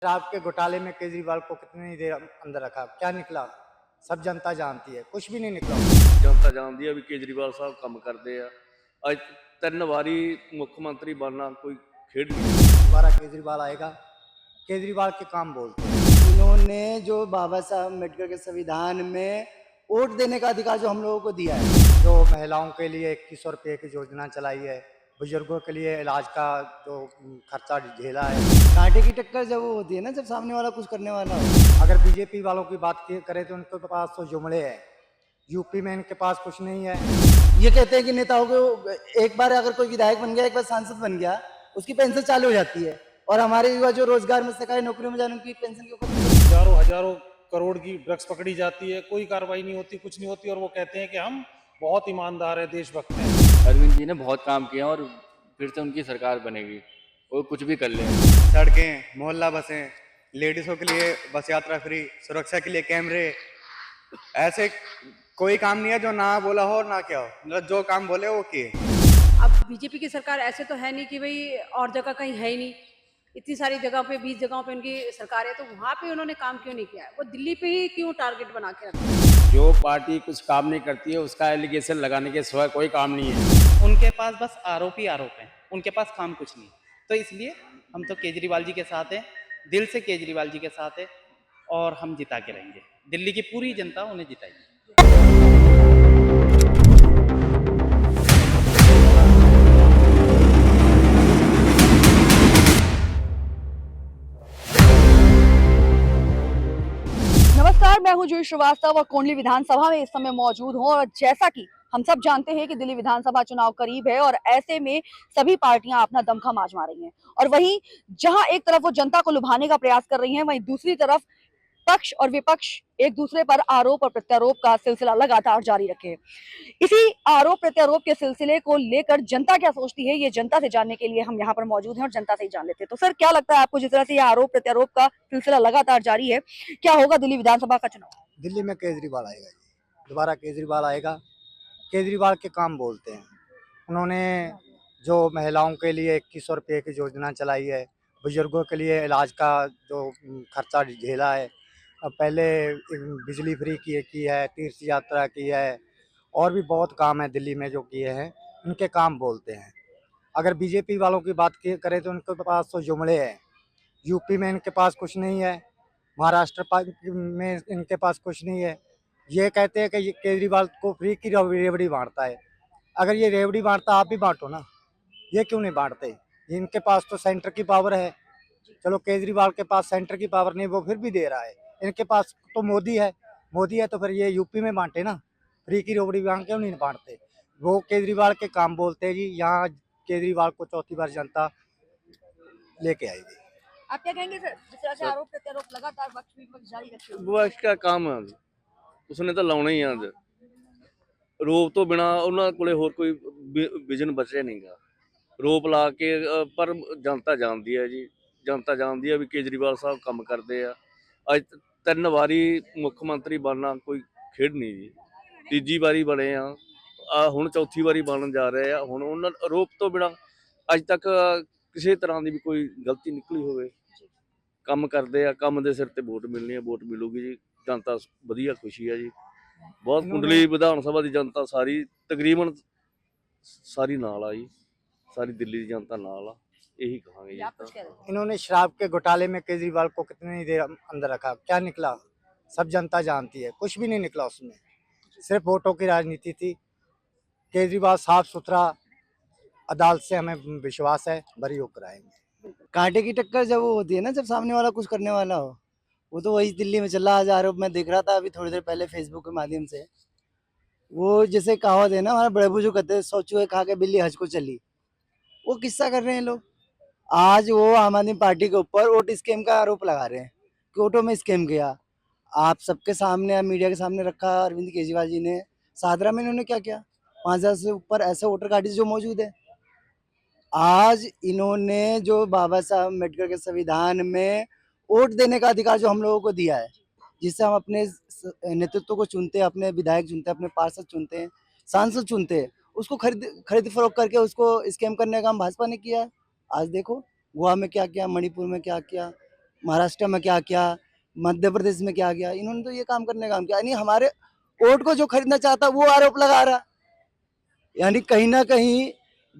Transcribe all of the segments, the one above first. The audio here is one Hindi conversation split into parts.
शराब के घोटाले में केजरीवाल को कितनी देर अंदर रखा, क्या निकला? सब जनता जानती है, कुछ भी नहीं निकला। जनता जानती है भी केजरीवाल साहब काम करते हैं। आज 3 वारी मुख्यमंत्री बनना कोई खेड नहीं। दोबारा केजरीवाल आएगा, केजरीवाल के काम बोलते हैं। इन्होंने जो बाबा साहब अम्बेडकर के संविधान में वोट देने का अधिकार जो हम लोगों को दिया है, जो महिलाओं के लिए 2100 रुपये की योजना चलाई है, बुजुर्गों के लिए इलाज का जो खर्चा झेला है। कांटे की टक्कर जब वो होती है ना, जब सामने वाला कुछ करने वाला हो। अगर बीजेपी वालों की बात करें तो उनके पास तो जुमले हैं, यूपी में इनके पास कुछ नहीं है। ये कहते हैं कि नेताओं को एक बार अगर कोई विधायक बन गया, एक बार सांसद बन गया, उसकी पेंशन चालू हो जाती है। और हमारे युवा जो रोजगार में सरकारी नौकरियों में जाने उनकी पेंशन के ऊपर हजारों करोड़ की ड्रग्स पकड़ी जाती है, कोई कार्रवाई नहीं होती, कुछ नहीं होती, और वो कहते हैं कि हम बहुत ईमानदार है, देशभक्त हैं। अरविंद जी ने बहुत काम किया और फिर से उनकी सरकार बनेगी, वो कुछ भी कर ले। सड़कें, मोहल्ला बसें, लेडीज़ों के लिए बस यात्रा फ्री, सुरक्षा के लिए कैमरे, ऐसे कोई काम नहीं है जो ना बोला हो और ना क्या हो, मतलब जो काम बोले वो किए। अब बीजेपी की सरकार ऐसे तो है नहीं कि भाई और जगह कहीं है ही नहीं, इतनी सारी जगह पे 20 जगहों पे उनकी सरकार है, तो वहाँ पे उन्होंने काम क्यों नहीं किया है? वो दिल्ली पे ही क्यों टारगेट बना के रखा है? जो पार्टी कुछ काम नहीं करती है उसका एलिगेशन लगाने के सिवाय कोई काम नहीं है। उनके पास बस आरोप ही आरोप हैं, उनके पास काम कुछ नहीं। तो इसलिए हम तो केजरीवाल जी के साथ हैं, दिल से केजरीवाल जी के साथ है, और हम जिता के रहेंगे। दिल्ली की पूरी जनता उन्हें जिताएगी। नमस्कार, मैं हूं जूही श्रीवास्तव और कोंडली विधानसभा में इस समय मौजूद हूं। और जैसा कि हम सब जानते हैं कि दिल्ली विधानसभा चुनाव करीब है और ऐसे में सभी पार्टियां अपना दमखम आजमा रही हैं। और वहीं जहां एक तरफ वो जनता को लुभाने का प्रयास कर रही हैं, वहीं दूसरी तरफ पक्ष और विपक्ष एक दूसरे पर आरोप और प्रत्यारोप का सिलसिला लगातार जारी रखे। इसी आरोप प्रत्यारोप के सिलसिले को लेकर जनता क्या सोचती है, ये जनता से जानने के लिए हम यहाँ पर मौजूद हैं और जनता से ही जान लेते हैं। तो सर, क्या लगता है आपको, जिस तरह से ये आरोप प्रत्यारोप का सिलसिला लगातार जारी है, क्या होगा दिल्ली विधानसभा का चुनाव? दिल्ली में केजरीवाल आएगा जी, दोबारा केजरीवाल आएगा, केजरीवाल के काम बोलते हैं। उन्होंने जो महिलाओं के लिए 2100 रुपये की योजना चलाई है, बुजुर्गों के लिए इलाज का जो खर्चा झेला है, अब पहले बिजली फ्री की है, तीर्थ यात्रा की है, और भी बहुत काम है दिल्ली में जो किए हैं, उनके काम बोलते हैं। अगर बीजेपी वालों की बात करें तो उनके पास तो जुमले हैं, यूपी में इनके पास कुछ नहीं है, महाराष्ट्र में इनके पास कुछ नहीं है। ये कहते हैं कि ये केजरीवाल को फ्री की रेवड़ी बांटता है। अगर ये रेवड़ी बांटता, आप भी बांटो ना, ये क्यों नहीं बांटते? इनके पास तो सेंटर की पावर है। चलो, केजरीवाल के पास सेंटर की पावर नहीं, वो फिर भी दे रहा है। इनके पास तो मोदी है तो फिर ये यूपी में बांटे ना, फ्री की रेवड़ी क्यों नहीं बांटते? वो केजरीवाल के काम बोलते हैं जी। यहाँ केजरीवाल को चौथी बार जनता लेके आएगी। आप क्या कहेंगे सर, जिस तरह से आरोप प्रत्यारोप लगातार पक्ष विपक्ष जारी रखे? वो इसका काम है, ਉਸਨੇ ਤਾਂ ਲਾਉਣਾ ਹੀ ਆ। ਰੋਪ ਤੋਂ ਬਿਨਾ ਉਹਨਾਂ ਕੋਲੇ ਹੋਰ ਕੋਈ ਵਿਜ਼ਨ ਬਚਿਆ ਨਹੀਂਗਾ। ਰੋਪ ਲਾ ਕੇ ਪਰ ਜਨਤਾ ਜਾਣਦੀ ਹੈ ਜੀ, ਜਨਤਾ ਜਾਣਦੀ ਹੈ ਵੀ ਕੇਜਰੀਵਾਲ ਸਾਹਿਬ ਕੰਮ ਕਰਦੇ ਆ। ਅੱਜ 3 ਵਾਰੀ ਮੁੱਖ ਮੰਤਰੀ ਬਣਨਾ ਕੋਈ ਖੇਡ ਨਹੀਂ ਜੀ। ਤੀਜੀ ਵਾਰੀ ਬਣੇ ਆ, ਹੁਣ ਚੌਥੀ ਵਾਰੀ ਬਣਨ ਜਾ ਰਹੇ ਆ। ਹੁਣ ਉਹਨਾਂ ਰੋਪ ਤੋਂ ਬਿਨਾ ਅੱਜ ਤੱਕ ਕਿਸੇ ਤਰ੍ਹਾਂ ਦੀ ਵੀ ਕੋਈ ਗਲਤੀ ਨਿਕਲੀ ਹੋਵੇ? ਕੰਮ ਕਰਦੇ ਆ, ਕੰਮ ਦੇ ਸਿਰ ਤੇ ਵੋਟ ਮਿਲਣੀ ਹੈ, ਵੋਟ ਮਿਲੂਗੀ ਜੀ। जनता वधिया खुशी है जी। बहुत कुंडली विधानसभा की जनता सारी तकरीबन सारी नाल आ जी, सारी दिल्ली की जनता नाल आ, यही कहांगे जी। इन्होंने शराब के घोटाले में केजरीवाल को कितनी देर अंदर रखा, क्या निकला? सब जनता जानती है, कुछ भी नहीं निकला उसमें, सिर्फ वोटों की राजनीति थी। केजरीवाल साफ सुथरा, अदालत से हमें विश्वास है, बरी होकर आएंगे। कांटे की टक्कर जब वो होती है ना, जब सामने वाला कुछ करने वाला हो, वो तो वही दिल्ली में चल रहा है। आज आरोप मैं देख रहा था अभी थोड़ी देर पहले फेसबुक के माध्यम से। वो जैसे कहावत है ना, हमारे बड़े बुजुर्ग कहते हैं, 100 चूहे खा के बिल्ली हज को चली। वो किस्सा कर रहे हैं लोग। आज वो आम आदमी पार्टी के ऊपर वोट स्कैम का आरोप लगा रहे हैं कि वोटों में स्कैम किया। आप सबके सामने, मीडिया के सामने रखा अरविंद केजरीवाल जी ने। सादरा में इन्होंने क्या किया? 5000 से ऊपर ऐसे वोटर कार्ड जो मौजूद है। आज इन्होंने जो बाबा साहब अम्बेडकर के संविधान में वोट देने का अधिकार जो हम लोगों को दिया है, जिससे हम अपने नेतृत्व को चुनते हैं, अपने विधायक चुनते हैं, अपने पार्षद चुनते हैं, सांसद चुनते हैं, उसको खरीद फरोख्त करके उसको स्कैम करने का काम भाजपा ने किया है। आज देखो गोवा में क्या किया, मणिपुर में क्या किया, महाराष्ट्र में क्या किया, मध्य प्रदेश में क्या किया, इन्होंने तो ये काम करने का काम किया। यानी हमारे वोट को जो खरीदना चाहता वो आरोप लगा रहा, यानी कहीं ना कहीं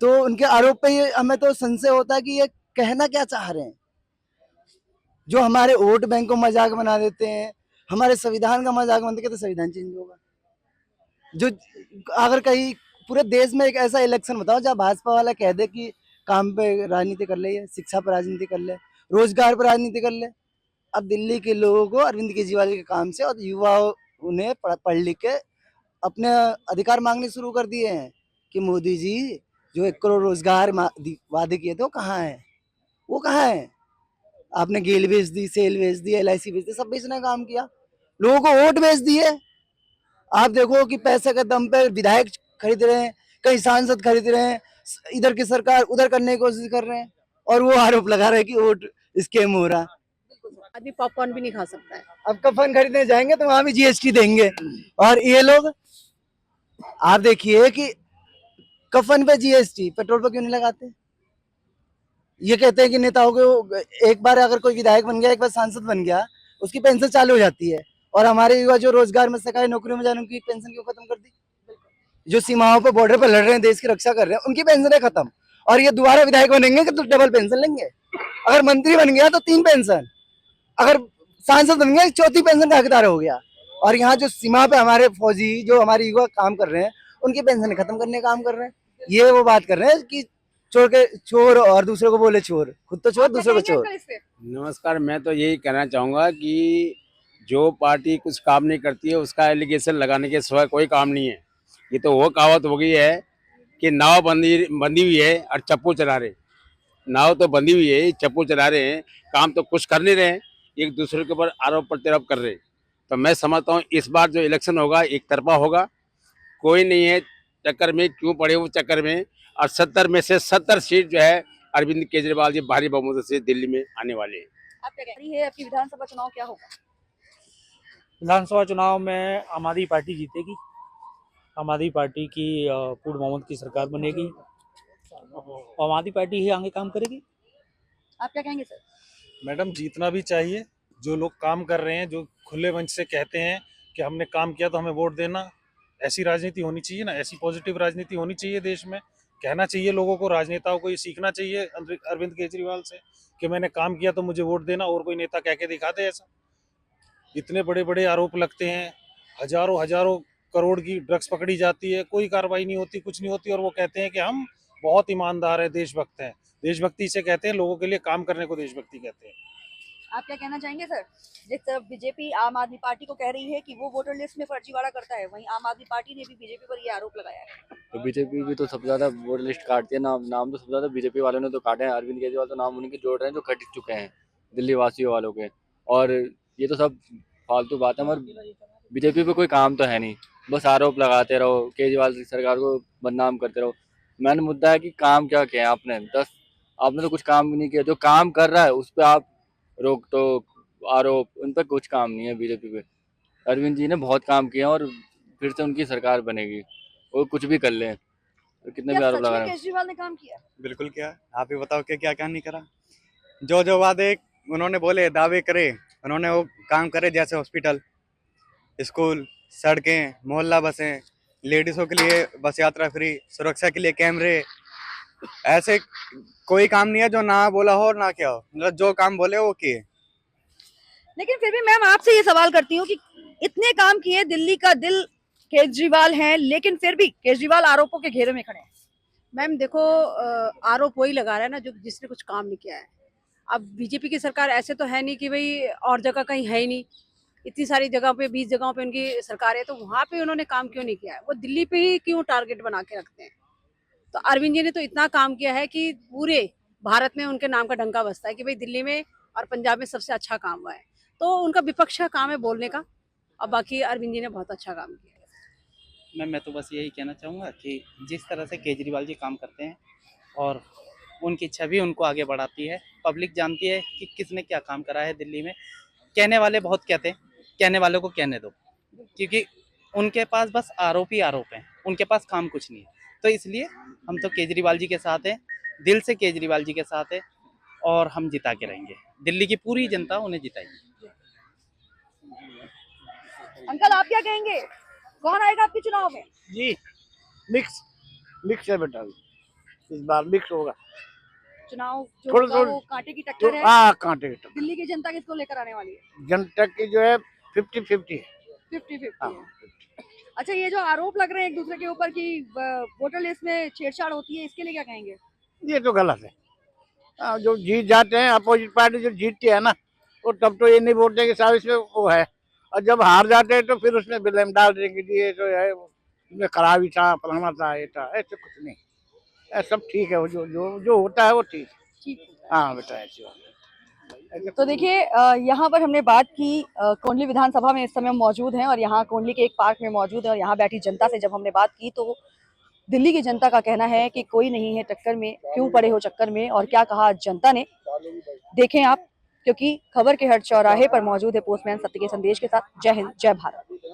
तो उनके आरोप पे ये हमें तो संशय होता है कि ये कहना क्या चाह रहे हैं। जो हमारे वोट बैंक को मजाक बना देते हैं, हमारे संविधान का मजाक बनाते हैं, तो संविधान चेंज होगा। जो अगर कहीं पूरे देश में एक ऐसा इलेक्शन बताओ जहाँ भाजपा वाला कह दे कि काम पे राजनीति कर ले, शिक्षा पर राजनीति कर ले, रोजगार पर राजनीति कर ले। अब दिल्ली के लोगों को अरविंद केजरीवाल के काम से और युवाओं उन्हें पढ़ लिख के अपने अधिकार मांगने शुरू कर दिए हैं कि मोदी जी जो 1 करोड़ रोजगार वादे किए थे वो कहाँ है, वो कहाँ है। आपने गेल बेच दी, सेल बेच दी, LIC बेच दी, सब बेचने का काम किया, लोगों को वोट बेच दिए। आप देखो कि पैसे के दम पे विधायक खरीद रहे हैं, कई सांसद खरीद रहे हैं, इधर की सरकार उधर करने की कोशिश कर रहे हैं और वो आरोप लगा रहे हैं कि वोट स्कैम हो रहा। आदमी पॉपकॉर्न भी नहीं खा सकता है। अब कफन खरीदने जाएंगे तो वहां भी GST देंगे, और ये लोग आप देखिए कि कफन पे GST, पेट्रोल पे क्यों नहीं लगाते। ये कहते हैं कि नेताओं को एक बार अगर कोई विधायक बन गया, एक बार सांसद बन गया, उसकी पेंशन चालू हो जाती है, और हमारे युवा जो रोजगार में सरकारी नौकरियों में जा रहे हैं उनकी पेंशन क्यों खत्म कर दी। जो सीमाओं पर बॉर्डर पर लड़ रहे हैं, देश की रक्षा कर रहे हैं, उनकी पेंशन खत्म, और ये दोबारा विधायक बनेंगे तो डबल पेंशन लेंगे। अगर मंत्री बन गया तो 3 पेंशन, अगर सांसद बन गया 4थी पेंशन का हकदार हो गया। और यहाँ जो सीमा पे हमारे फौजी जो हमारे युवा काम कर रहे हैं उनकी पेंशन खत्म करने का काम कर रहे हैं। ये वो बात कर रहे हैं कि चोर और दूसरे को बोले चोर, खुद तो चोर दूसरे को चोर। नमस्कार, मैं तो यही कहना चाहूँगा कि जो पार्टी कुछ काम नहीं करती है उसका एलिगेशन लगाने के सिवा कोई काम नहीं है। ये तो वो कहावत हो गई है कि नाव बंदी हुई है और चप्पू चला रहे। नाव तो बंदी हुई है, चप्पू चला रहे हैं, काम तो कुछ कर नहीं रहे हैं, एक दूसरे के ऊपर आरोप प्रत्यारोप कर रहे हैं। तो मैं समझता हूँ इस बार जो इलेक्शन होगा एक तरफा होगा, कोई नहीं है चक्कर में, क्यों पड़े वो चक्कर में। और 70 में से 70 सीट जो है अरविंद केजरीवाल जी भारी बहुमत से दिल्ली में आने वाले हैं। आप क्या कह रही है, आपकी विधानसभा चुनाव क्या होगा? विधानसभा चुनाव में आम आदमी पार्टी जीतेगी। आम आदमी पार्टी की पूर्ण बहुमत की सरकार बनेगी, आम आदमी पार्टी ही आगे काम करेगी। आप क्या कहेंगे सर? मैडम, जीतना भी चाहिए। जो लोग काम कर रहे हैं, जो खुले मंच से कहते हैं कि हमने काम किया तो हमें वोट देना, ऐसी राजनीति होनी चाहिए ना, ऐसी पॉजिटिव राजनीति होनी चाहिए देश में। कहना चाहिए लोगों को, राजनेताओं को ये सीखना चाहिए अरविंद केजरीवाल से कि मैंने काम किया तो मुझे वोट देना, और कोई नेता कह के दिखा दे ऐसा। इतने बड़े बड़े आरोप लगते हैं, हजारों करोड़ की ड्रग्स पकड़ी जाती है, कोई कार्रवाई नहीं होती, कुछ नहीं होती, और वो कहते हैं कि हम बहुत ईमानदार हैं, देशभक्त हैं। देशभक्ति से कहते हैं, लोगों के लिए काम करने को देशभक्ति कहते हैं। आप क्या कहना चाहेंगे सर? जिस तरफ बीजेपी आम आदमी पार्टी को कह रही है कि वो वोटर लिस्ट में फर्जीवाड़ा करता है, वहीं आम आदमी पार्टी ने भी बीजेपी पर ये आरोप लगाया है। तो बीजेपी भी तो सबसे ज़्यादा वोटर लिस्ट काटती है, नाम तो सबसे ज़्यादा बीजेपी वालों ने तो काटे हैं। अरविंद केजरीवाल तो नाम उन्हीं के जोड़ रहे हैं जो कट चुके हैं दिल्ली वासियों वालों के। और ये तो सब फालतू बात है, मगर बीजेपी पे कोई काम तो है नहीं, बस आरोप लगाते रहो, केजरीवाल की सरकार को बदनाम करते रहो। मैंने मुद्दा है कि काम क्या किया है आपने तो कुछ काम भी नहीं किया। जो काम कर रहा है उस पर आप रोक टोक आरोप, उन पर कुछ काम नहीं है बीजेपी पे। अरविंद जी ने बहुत काम किया और फिर से उनकी सरकार बनेगी, वो कुछ भी कर लें, तो कितने भी क्या आरोप सच लगा में रहे हैं। केजरीवाल ने काम किया? बिल्कुल किया। आप ही बताओ कि क्या क्या नहीं करा। जो जो वादे उन्होंने बोले, दावे करे, उन्होंने वो काम करे। जैसे हॉस्पिटल, स्कूल, सड़कें, मोहल्ला बसें, लेडीज़ों के लिए बस यात्रा फ्री, सुरक्षा के लिए कैमरे, ऐसे कोई काम नहीं है जो ना बोला हो और ना किया हो। मतलब जो काम बोले वो किए। लेकिन फिर भी मैम आपसे ये सवाल करती हूँ कि इतने काम किए, दिल्ली का दिल केजरीवाल है, लेकिन फिर भी केजरीवाल आरोपों के घेरे में खड़े हैं। मैम देखो, आरोप वही लगा रहा है ना जो जिसने कुछ काम नहीं किया है। अब बीजेपी की सरकार ऐसे तो है नहीं कि भाई और जगह कहीं है ही नहीं, इतनी सारी जगह पे 20 जगहों पे उनकी सरकार है, तो वहाँ पे उन्होंने काम क्यों नहीं किया है? वो दिल्ली पे ही क्यों टारगेट बना के रखते हैं? तो अरविंद जी ने तो इतना काम किया है कि पूरे भारत में उनके नाम का डंका बजता है कि भाई दिल्ली में और पंजाब में सबसे अच्छा काम हुआ है। तो उनका विपक्ष का काम है बोलने का, और बाकी अरविंद जी ने बहुत अच्छा काम किया है। मैं तो बस यही कहना चाहूँगा कि जिस तरह से केजरीवाल जी काम करते हैं और उनकी छवि उनको आगे बढ़ाती है, पब्लिक जानती है कि किसने क्या काम करा है दिल्ली में। कहने वाले बहुत कहते हैं, कहने वालों को कहने दो, क्योंकि उनके पास बस आरोप ही आरोप हैं, उनके पास काम कुछ नहीं है। तो इसलिए हम तो केजरीवाल जी के साथ हैं, दिल से केजरीवाल जी के साथ हैं, और हम जिता के रहेंगे। दिल्ली की पूरी जनता उन्हें जिताएगी। अंकल आप क्या कहेंगे, कौन आएगा आपके चुनाव में? जी मिक्स है बेटा, इस बार मिक्स होगा। चुनाव जो थोड़ा- होगा थोड़ा- वो कांटे की टक्कर है। हाँ कांटे की दिल्ली की जनता किसको लेकर आने वाली है? टक्कर। जनता की जो है 50-50 है। 50-50 हाँ। है। अच्छा, ये जो आरोप लग रहे हैं एक दूसरे के ऊपर कि वोटर लिस्ट में छेड़छाड़ होती है, इसके लिए क्या कहेंगे? ये तो गलत है। जो जीत जाते हैं अपोजिट पार्टी जो जीतती है ना, वो तब तो ये नहीं बोलते कि साहब इसमें वो है, और जब हार जाते हैं तो फिर उसमें ब्लेम डाल देंगे कि ये तो है इसमें खराबी था, फलाना था, ये था। ऐसे कुछ नहीं, ऐसा सब ठीक है। वो जो होता है वो ठीक है। ठीक। हाँ बेटा ऐसी बात है। तो देखिए यहाँ पर हमने बात की, कोंडली विधानसभा में इस समय मौजूद हैं और यहाँ कोंडली के एक पार्क में मौजूद है और यहाँ बैठी जनता से जब हमने बात की तो दिल्ली की जनता का कहना है कि कोई नहीं है टक्कर में, क्यों पड़े हो चक्कर में, और क्या कहा जनता ने देखें आप, क्योंकि खबर के हर चौराहे पर मौजूद है पोस्टमैन सत्य के संदेश के साथ। जय हिंद, जय भारत।